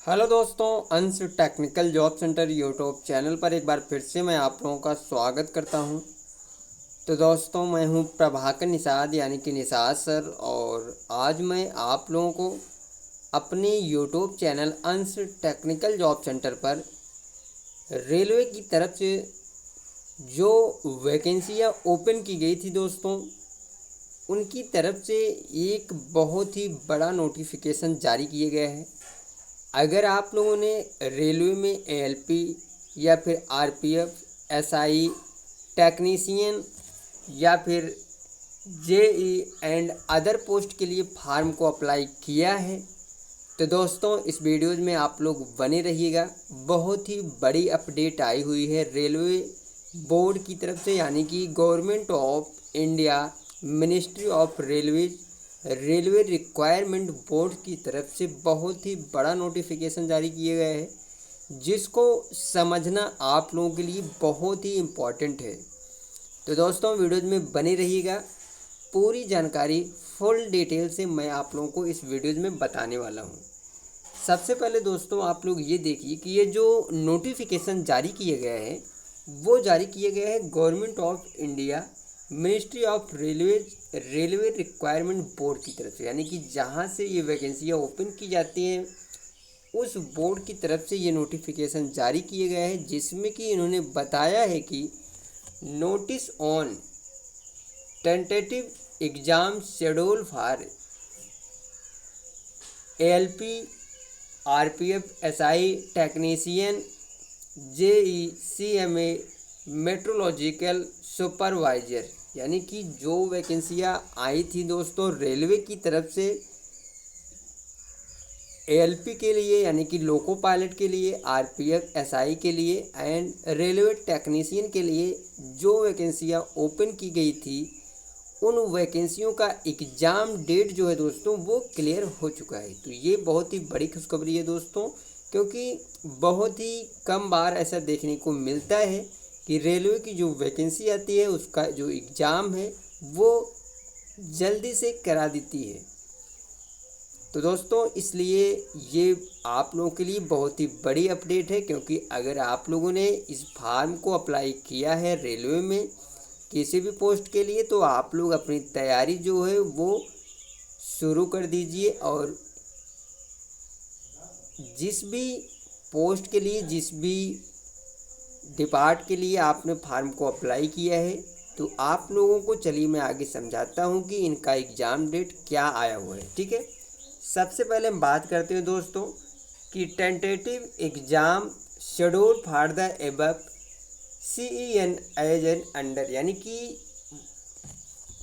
Hello दोस्तों, अंश technical job centre YouTube channel पर एक बार फिर से मैं आप लोगों का स्वागत करता हूं। तो दोस्तों, मैं हूं प्रभाकर निषाद यानी कि निषाद सर, और आज मैं आप लोगों को अपने यूट्यूब चैनल अंश टेक्निकल जॉब सेंटर पर रेलवे की तरफ से जो वैकेंसियां ओपन की गई थी दोस्तों, उनकी तरफ से एक बहुत ही बड़ा नोटिफिकेशन जारी किए गए हैं। अगर आप लोगों ने रेलवे में एएलपी या फिर आरपीएफ, एसआई, टेक्नीशियन या फिर जेई एंड अदर पोस्ट के लिए फार्म को अप्लाई किया है, तो दोस्तों इस वीडियो में आप लोग बने रहिएगा। बहुत ही बड़ी अपडेट आई हुई है रेलवे बोर्ड की तरफ से, यानी कि government of India, ministry of railways, railway requirement board की तरफ से बहुत ही बड़ा नोटिफिकेशन जारी किए गए हैं, जिसको समझना आप लोगों के लिए बहुत ही इम्पॉर्टेंट है। तो दोस्तों वीडियो में बने रहिएगा, पूरी जानकारी फुल डिटेल से मैं आप लोगों को इस वीडियो में बताने वाला हूँ। सबसे पहले दोस्तों आप लोग ये देखिए कि ये जो नोटिफिकेशन जारी किए गए हैं वो जारी किए गए हैं government of India, ministry of railway requirement board की तरफ से, यानी कि जहाँ से ये वैकेंसियाँ ओपन की जाती हैं उस बोर्ड की तरफ से ये नोटिफिकेशन जारी किए गए हैं, जिसमें कि इन्होंने बताया है कि notice on tentative exam schedule for ALP, RPF, SI, technician, JE, CMA, metrological supervisor, यानी कि जो वैकेंसियाँ आई थी दोस्तों रेलवे की तरफ से एएलपी के लिए यानी कि लोको पायलट के लिए, आरपीएफ, एसआई के लिए एंड रेलवे टेक्नीशियन के लिए जो वैकेंसियाँ ओपन की गई थी, उन वैकेंसियों का एग्ज़ाम डेट जो है दोस्तों वो क्लियर हो चुका है। तो ये बहुत ही बड़ी खुशखबरी है दोस्तों, क्योंकि बहुत ही कम बार ऐसा देखने को मिलता है कि रेलवे की जो वैकेंसी आती है उसका जो एग्ज़ाम है वो जल्दी से करा देती है। तो दोस्तों इसलिए ये आप लोगों के लिए बहुत ही बड़ी अपडेट है, क्योंकि अगर आप लोगों ने इस फार्म को अप्लाई किया है रेलवे में किसी भी पोस्ट के लिए, तो आप लोग अपनी तैयारी जो है वो शुरू कर दीजिए, और जिस भी पोस्ट के लिए, जिस भी डिपार्ट के लिए आपने फार्म को अप्लाई किया है, तो आप लोगों को चलिए मैं आगे समझाता हूँ कि इनका एग्ज़ाम डेट क्या आया हुआ है। ठीक है, सबसे पहले हम बात करते हैं दोस्तों कि tentative exam schedule for the above CEN as an under, यानी कि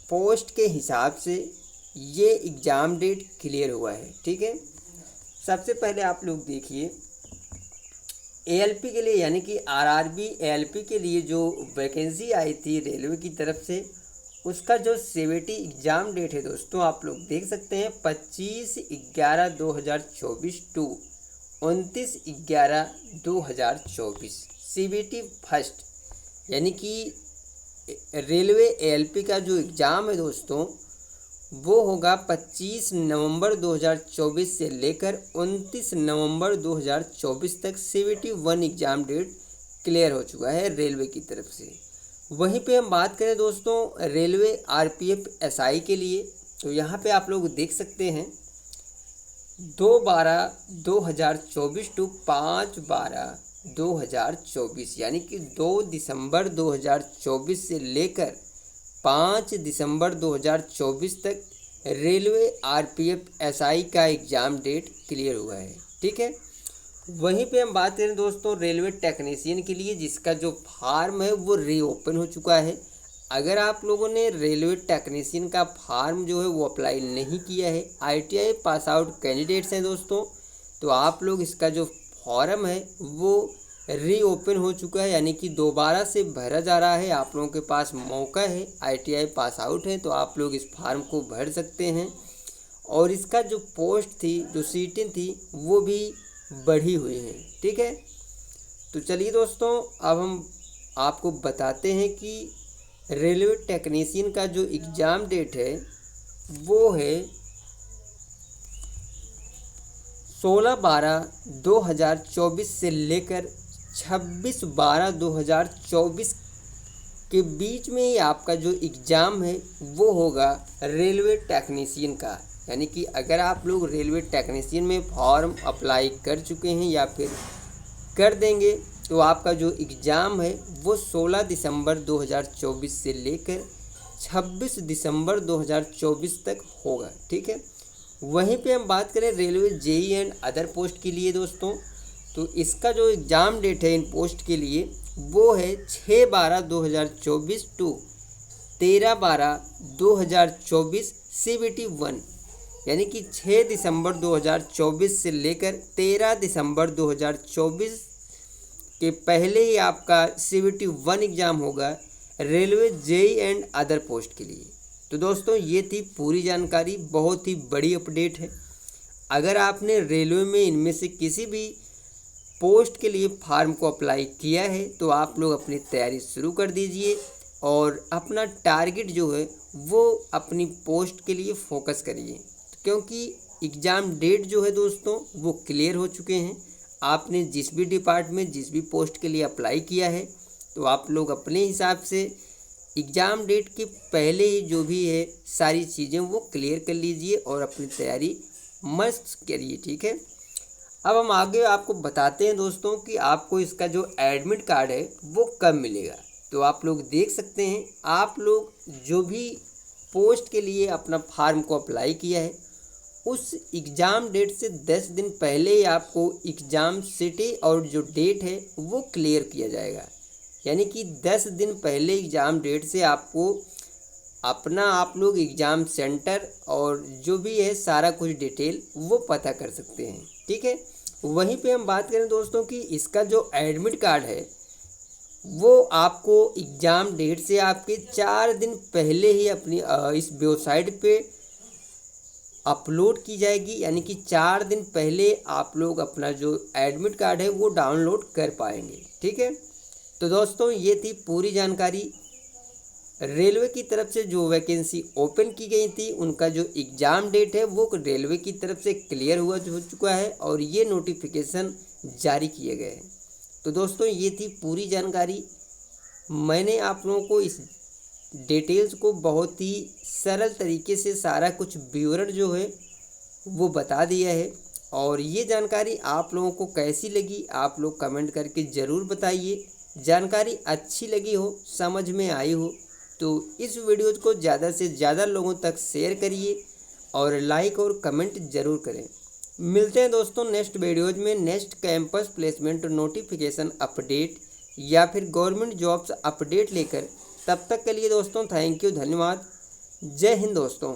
पोस्ट के हिसाब से ये एग्ज़ाम डेट क्लियर हुआ है। ठीक है, सबसे पहले आप लोग देखिए एएलपी के लिए, यानी कि आरआरबी एएलपी के लिए जो वैकेंसी आई थी रेलवे की तरफ से, उसका जो सीवीटी एग्ज़ाम डेट है दोस्तों आप लोग देख सकते हैं 25/11/2024 टू 29/11/2024 सीवीटी फर्स्ट, यानी कि रेलवे एएलपी का जो एग्ज़ाम है दोस्तों वो होगा 25 नवंबर 2024 से लेकर 29 नवंबर 2024 तक। सीवीटी 1 एग्ज़ाम डेट क्लियर हो चुका है रेलवे की तरफ से। वहीं पे हम बात करें दोस्तों रेलवे आरपीएफ एसआई के लिए, तो यहाँ पे आप लोग देख सकते हैं 2/12/2024 टू 5/12/2024, यानी कि 2 दिसंबर 2024 से लेकर 5 दिसंबर 2024 तक रेलवे आरपीएफ एसआई का एग्ज़ाम डेट क्लियर हुआ है। ठीक है, वहीं पे हम बात करें दोस्तों रेलवे टेक्नीशियन के लिए, जिसका जो फार्म है वो रीओपन हो चुका है। अगर आप लोगों ने रेलवे टेक्नीशियन का फार्म जो है वो अप्लाई नहीं किया है, आईटीआई पास आउट कैंडिडेट्स हैं दोस्तों, तो आप लोग इसका जो फॉर्म है वो रीओपन हो चुका है, यानी कि दोबारा से भरा जा रहा है। आप लोगों के पास मौका है, आईटीआई पास आउट है तो आप लोग इस फार्म को भर सकते हैं, और इसका जो पोस्ट थी, जो सीटें थी वो भी बढ़ी हुई हैं। ठीक है, तो चलिए दोस्तों अब हम आपको बताते हैं कि रेलवे टेक्नीशियन का जो एग्ज़ाम डेट है वो है 16/12/2024 से लेकर 26/12/2024 के बीच में ही आपका जो एग्ज़ाम है वो होगा रेलवे टेक्नीशियन का। यानी कि अगर आप लोग रेलवे टेक्नीशियन में फॉर्म अप्लाई कर चुके हैं या फिर कर देंगे तो आपका जो एग्ज़ाम है वो 16 दिसंबर 2024 से लेकर 26 दिसंबर 2024 तक होगा। ठीक है, वहीं पे हम बात करें railway JE and other post के लिए दोस्तों, तो इसका जो एग्ज़ाम डेट है इन पोस्ट के लिए वो है 6/12/2024 टू 13/12/2024 CBT 1। यानी कि 6 दिसंबर 2024 से लेकर 13 दिसंबर 2024 के पहले ही आपका CBT 1 एग्ज़ाम होगा railway JE and other post के लिए। तो दोस्तों ये थी पूरी जानकारी, बहुत ही बड़ी अपडेट है। अगर आपने रेलवे में इनमें से किसी भी पोस्ट के लिए फार्म को अप्लाई किया है तो आप लोग अपनी तैयारी शुरू कर दीजिए और अपना टारगेट जो है वो अपनी पोस्ट के लिए फोकस करिए, क्योंकि एग्ज़ाम डेट जो है दोस्तों वो क्लियर हो चुके हैं। आपने जिस भी डिपार्टमेंट जिस भी पोस्ट के लिए अप्लाई किया है तो आप लोग अपने हिसाब से एग्ज़ाम डेट के पहले ही जो भी है सारी चीज़ें वो क्लियर कर लीजिए और अपनी तैयारी मस्त करिए। ठीक है, अब हम आगे आपको बताते हैं दोस्तों कि आपको इसका जो एडमिट कार्ड है वो कब मिलेगा। तो आप लोग देख सकते हैं, आप लोग जो भी पोस्ट के लिए अपना फार्म को अप्लाई किया है उस एग्ज़ाम डेट से 10 दिन पहले ही आपको एग्ज़ाम सिटी और जो डेट है वो क्लियर किया जाएगा। यानी कि 10 दिन पहले एग्ज़ाम डेट से आपको अपना आप लोग एग्ज़ाम सेंटर और जो भी है सारा कुछ डिटेल वो पता कर सकते हैं। ठीक है, वहीं पे हम बात करें दोस्तों कि इसका जो एडमिट कार्ड है वो आपको एग्ज़ाम डेट से आपके 4 दिन पहले ही अपनी इस वेबसाइट पे अपलोड की जाएगी। यानी कि 4 दिन पहले आप लोग अपना जो एडमिट कार्ड है वो डाउनलोड कर पाएंगे। ठीक है, तो दोस्तों ये थी पूरी जानकारी। रेलवे की तरफ से जो वैकेंसी ओपन की गई थी उनका जो एग्ज़ाम डेट है वो रेलवे की तरफ से क्लियर हो चुका है और ये नोटिफिकेशन जारी किए गए हैं। तो दोस्तों ये थी पूरी जानकारी। मैंने आप लोगों को इस डिटेल्स को बहुत ही सरल तरीके से सारा कुछ विवरण जो है वो बता दिया है। और ये जानकारी आप लोगों को कैसी लगी आप लोग कमेंट करके ज़रूर बताइए। जानकारी अच्छी लगी हो, समझ में आई हो तो इस वीडियो को ज़्यादा से ज़्यादा लोगों तक शेयर करिए और लाइक और कमेंट ज़रूर करें। मिलते हैं दोस्तों नेक्स्ट वीडियोज़ में next campus placement notification update या फिर गवर्नमेंट जॉब्स अपडेट लेकर। तब तक के लिए दोस्तों थैंक यू, धन्यवाद, जय हिंद दोस्तों।